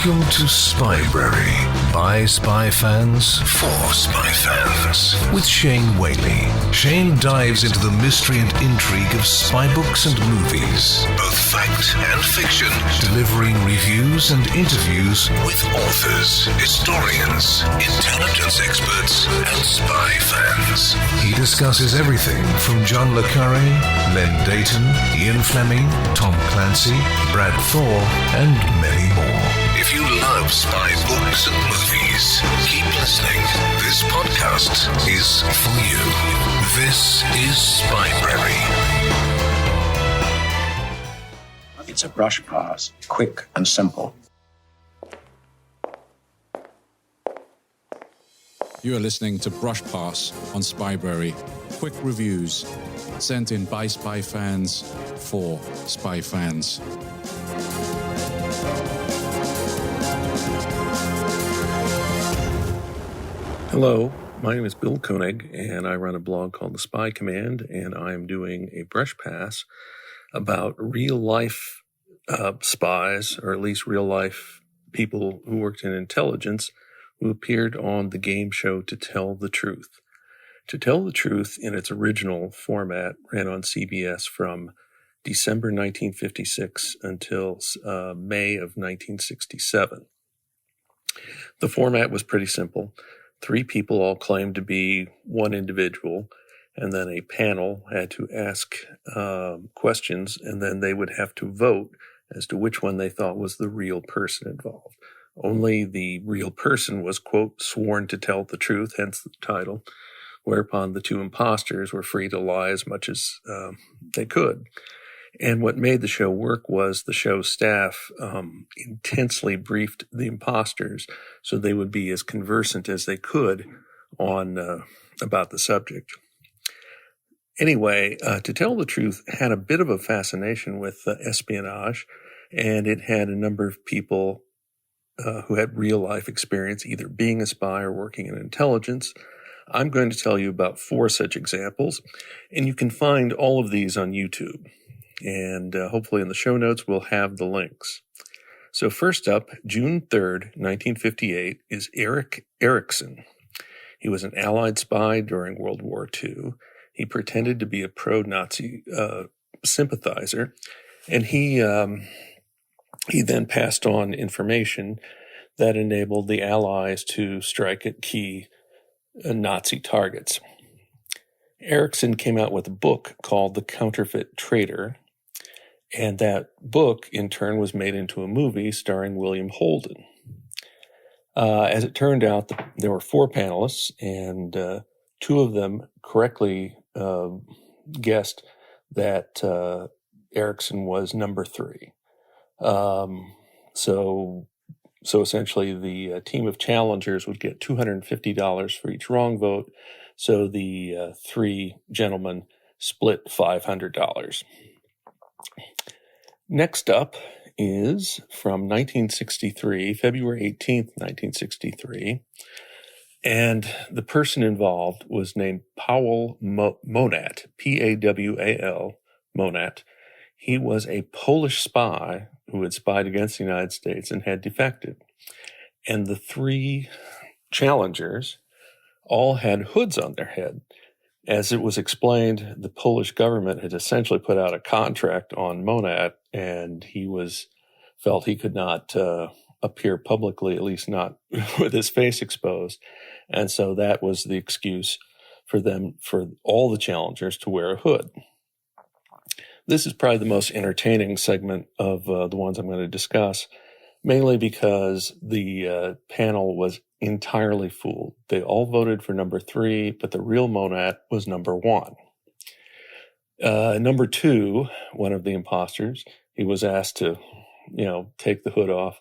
Welcome to Spybrary, by spy fans, for spy fans, with Shane Whaley. Shane dives into the mystery and intrigue of spy books and movies, both fact and fiction, delivering reviews and interviews with authors, historians, intelligence experts, and spy fans. He discusses everything from John Le Carre, Len Dayton, Ian Fleming, Tom Clancy, Brad Thor, and many more. If you love spy books and movies, keep listening. This podcast is for you. This is Spybrary. It's a brush pass, quick and simple. You are listening to Brush Pass on Spybrary. Quick reviews sent in by spy fans for spy fans. Hello, my name is Bill Koenig, and I run a blog called The Spy Command, and I am doing a brush pass about real-life spies, or at least real-life people who worked in intelligence who appeared on the game show To Tell the Truth. To Tell the Truth, in its original format, ran on CBS from December 1956 until May of 1967. The format was pretty simple. 3 people all claimed to be one individual, and then a panel had to ask questions, and then they would have to vote as to which one they thought was the real person involved. Only the real person was, quote, sworn to tell the truth, hence the title, whereupon the 2 imposters were free to lie as much as they could. And what made the show work was the show's staff intensely briefed the imposters so they would be as conversant as they could on about the subject. Anyway, To Tell the Truth had a bit of a fascination with espionage, and it had a number of people who had real-life experience either being a spy or working in intelligence. I'm going to tell you about 4 such examples, and you can find all of these on YouTube. And hopefully in the show notes we'll have the links. So first up, June 3rd, 1958, is Eric Ericsson. He was an Allied spy during World War II. He pretended to be a pro-Nazi sympathizer, and he then passed on information that enabled the Allies to strike at key Nazi targets. Ericsson came out with a book called The Counterfeit Traitor, and that book, in turn, was made into a movie starring William Holden. As it turned out, there were 4 panelists, and 2 of them correctly guessed that Ericsson was number 3. So essentially, the team of challengers would get $250 for each wrong vote. So the 3 gentlemen split $500. Next up is from 1963, February 18th, 1963. And the person involved was named Pawal Monat, P-A-W-A-L, Monat. He was a Polish spy who had spied against the United States and had defected. And the 3 challengers all had hoods on their head. As it was explained, the Polish government had essentially put out a contract on Monat, and he felt he could not appear publicly, at least not with his face exposed. And so that was the excuse for all the challengers to wear a hood. This is probably the most entertaining segment of the ones I'm going to discuss, mainly because the panel was entirely fooled. They all voted for number 3, but the real Monat was number 1. Number 2, one of the imposters, he was asked to, take the hood off,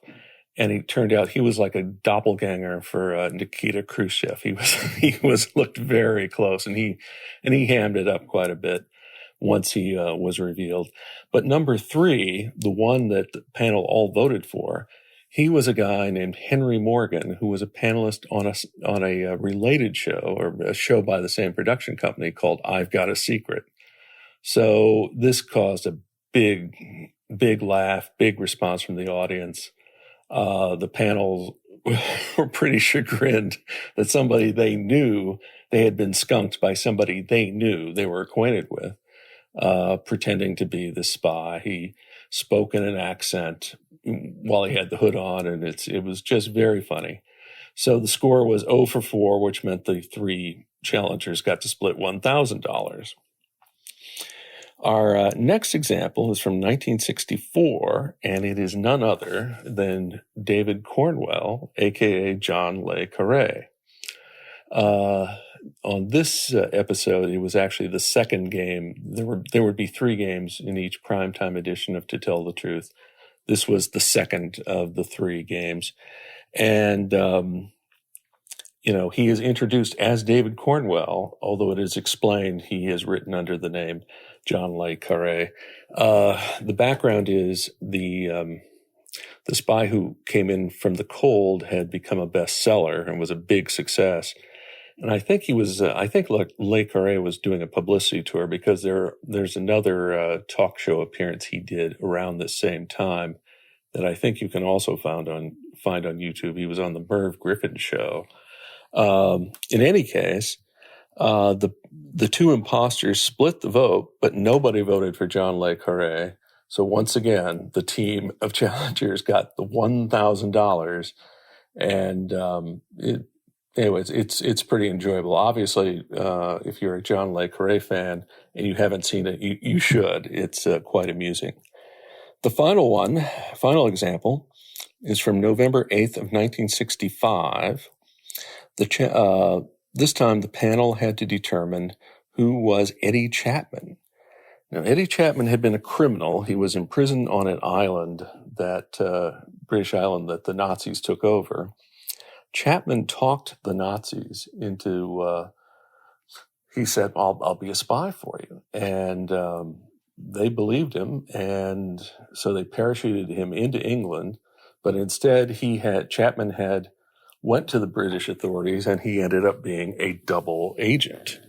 and it turned out he was like a doppelganger for Nikita Khrushchev. He looked very close, and he hammed it up quite a bit once he was revealed. But number 3, the one that the panel all voted for, he was a guy named Henry Morgan, who was a panelist on a related show, or a show by the same production company called I've Got a Secret. So this caused a big laugh, big response from the audience. the panel were pretty chagrined that somebody they knew, they had been skunked by somebody they knew, they were acquainted with, pretending to be the spy. He spoke in an accent while he had the hood on, and it was just very funny. So the score was 0 for 4, which meant the 3 challengers got to split $1,000. Our next example is from 1964, and it is none other than David Cornwell, a.k.a. John Le Carre. On this episode, it was actually the second game. There would be 3 games in each primetime edition of To Tell the Truth. This was the second of the 3 games. And, he is introduced as David Cornwell, although it is explained he is written under the name John Le Carre. The background is the spy who came in from the cold had become a bestseller and was a big success. And I think Le Carre was doing a publicity tour, because there's another talk show appearance he did around this same time that I think you can also find on YouTube. He was on the Merv Griffin show. In any case, the 2 imposters split the vote, but nobody voted for John Le Carre. So once again, the team of challengers got the $1,000, and it's pretty enjoyable. Obviously, if you're a John Le Carre fan and you haven't seen it, you should. It's quite amusing. The final example, is from November 8th of 1965. This time the panel had to determine who was Eddie Chapman. Now, Eddie Chapman had been a criminal. He was imprisoned on an island, British island that the Nazis took over. Chapman talked the Nazis into, he said, I'll be a spy for you. And they believed him, and so they parachuted him into England. But instead, Chapman went to the British authorities, and he ended up being a double agent.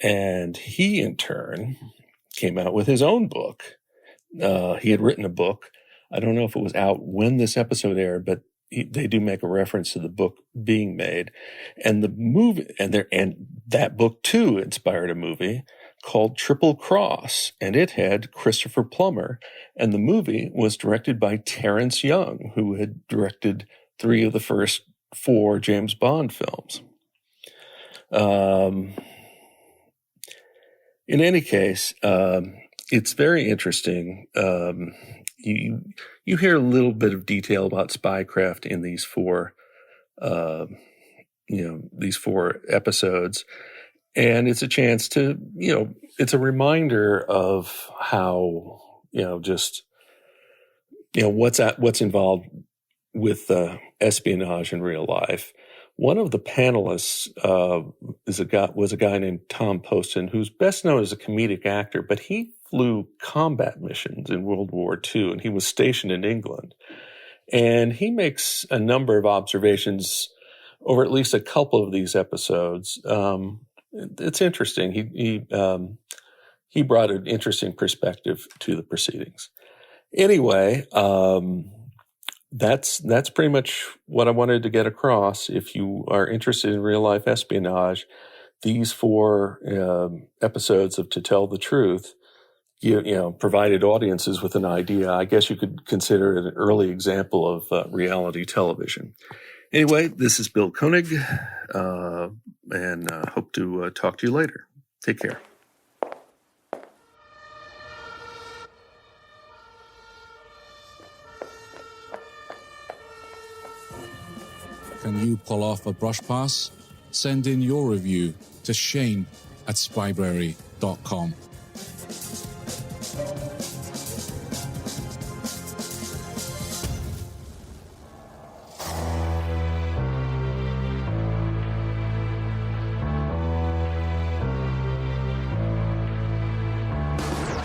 And he, in turn, came out with his own book. He had written a book. I don't know if it was out when this episode aired, but they do make a reference to the book being made. And the movie, and that book too inspired a movie called Triple Cross, and it had Christopher Plummer. And the movie was directed by Terrence Young, who had directed 3 of the first 4 James Bond films. In any case, it's very interesting. You hear a little bit of detail about spycraft in these 4, these 4 episodes, and it's a chance to, it's a reminder of how, what's involved with espionage in real life. One of the panelists was a guy named Tom Poston, who's best known as a comedic actor, but he flew combat missions in World War II, and he was stationed in England. And he makes a number of observations over at least a couple of these episodes. It's interesting. He brought an interesting perspective to the proceedings. Anyway, that's pretty much what I wanted to get across. If you are interested in real life espionage, these 4 episodes of To Tell the Truth, provided audiences with an idea. I guess you could consider it an early example of reality television. Anyway, this is Bill Koenig, and hope to talk to you later. Take care. Can you pull off a brush pass? Send in your review to shane@spybrary.com.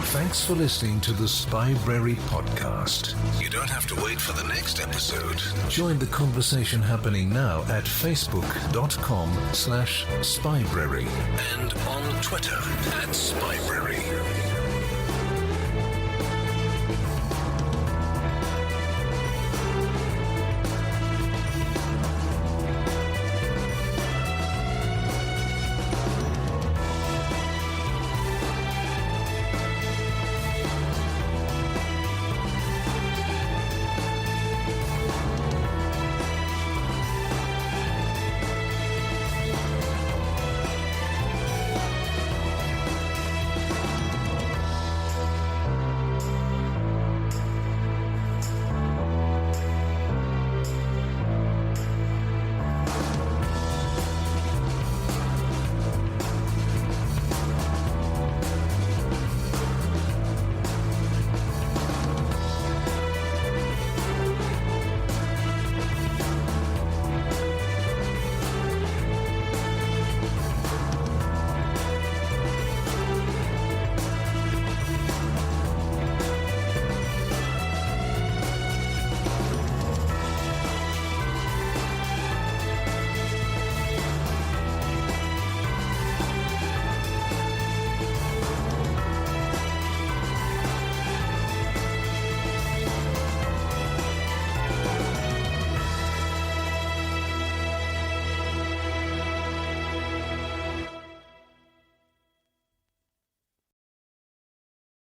Thanks for listening to the Spybrary podcast. You don't have to wait for the next episode. Join the conversation happening now at facebook.com/Spybrary and on Twitter @Spybrary.